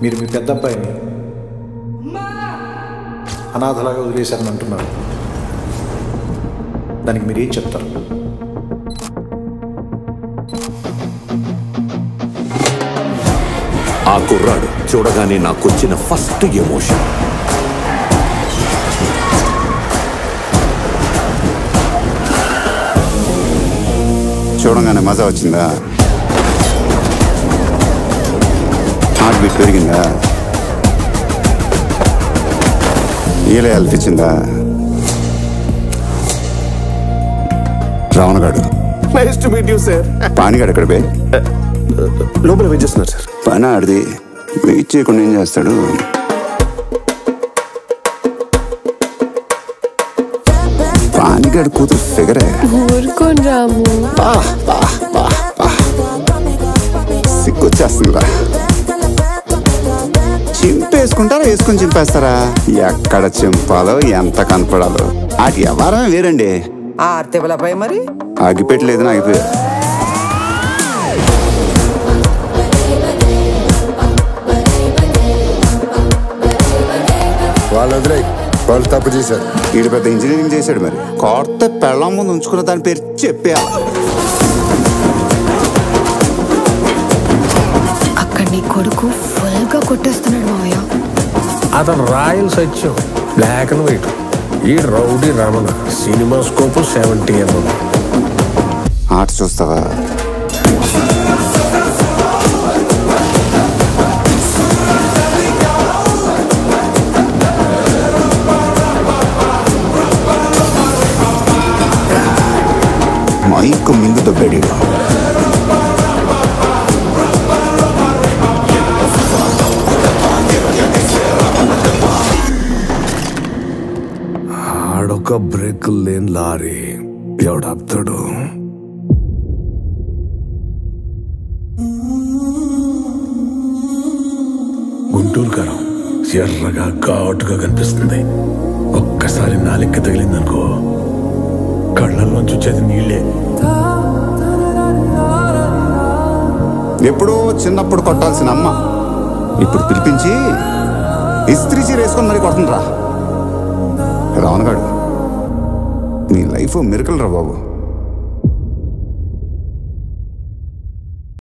మీరు మీ పెద్ద అబ్బాయిని అనాథలాగా వదిలేశారని అంటున్నారు. దానికి మీరు ఏం చెప్తారు? ఆ కుర్రాడు చూడగానే నాకొచ్చిన ఫస్ట్ ఎమోషన్ చూడగానే మజా వచ్చిందా? హార్ట్ బీట్ పెరిగిందా? ఈలే అనిపించిందా? రావణగాడు nice to meet you sir. పానిగాడు ఎక్కడ బే? లోపల వెయిట్ చేస్తున్నారు సార్. పని ఆడిది వెయిట్ చేయకుండా ఏం చేస్తాడు? పానిగాడు కూతురు ఫిగరే. సిగ్గొచ్చేస్తుందిరా. చింపేసుకుంటారా వేసుకొని చింపేస్తారా? ఎక్కడ చింపాలో ఎంత కనపడాలో అది వ్యవహారమే వేరండి. మరి ఆగిపెట్టలేదు ఆగిపోయారు. వాళ్ళు తప్పు చేశారు. వీడు పెద్ద ఇంజనీరింగ్ చేశాడు. మరి కొత్త పెళ్ళం ముందు ఉంచుకున్న దాని పేరు చెప్పేయాలి. అక్కడ నీ కొడుకు ఫుల్ గా కొట్టేస్తున్నాడు మావయ్య. అతను royal Satyam, black and white. ఈ rowdy Ramana cinemascope 70 mm. ఆట చూస్తావా? మైక్ మింగు దొబ్బాడు. ఆడొక బ్రేక్ లేని లారీ ఎవడాపుతాడు? గుంటూరు కారం ఎర్రగా ఘాటుగా కనిపిస్తుంది. ఒక్కసారి నాలిక్క తగిలిందనుకో కళ్ళల్లోంచి వచ్చేది నీళ్ళే. ఎప్పుడో చిన్నప్పుడు కొట్టాల్సిన అమ్మ ఇప్పుడు పిలిపించి ఇస్త్రీ చీర వేసుకొని మరీ కొడుతుండ్రా. రావణగాడు నీ లైఫ్ మిరకల్ రా బాబు.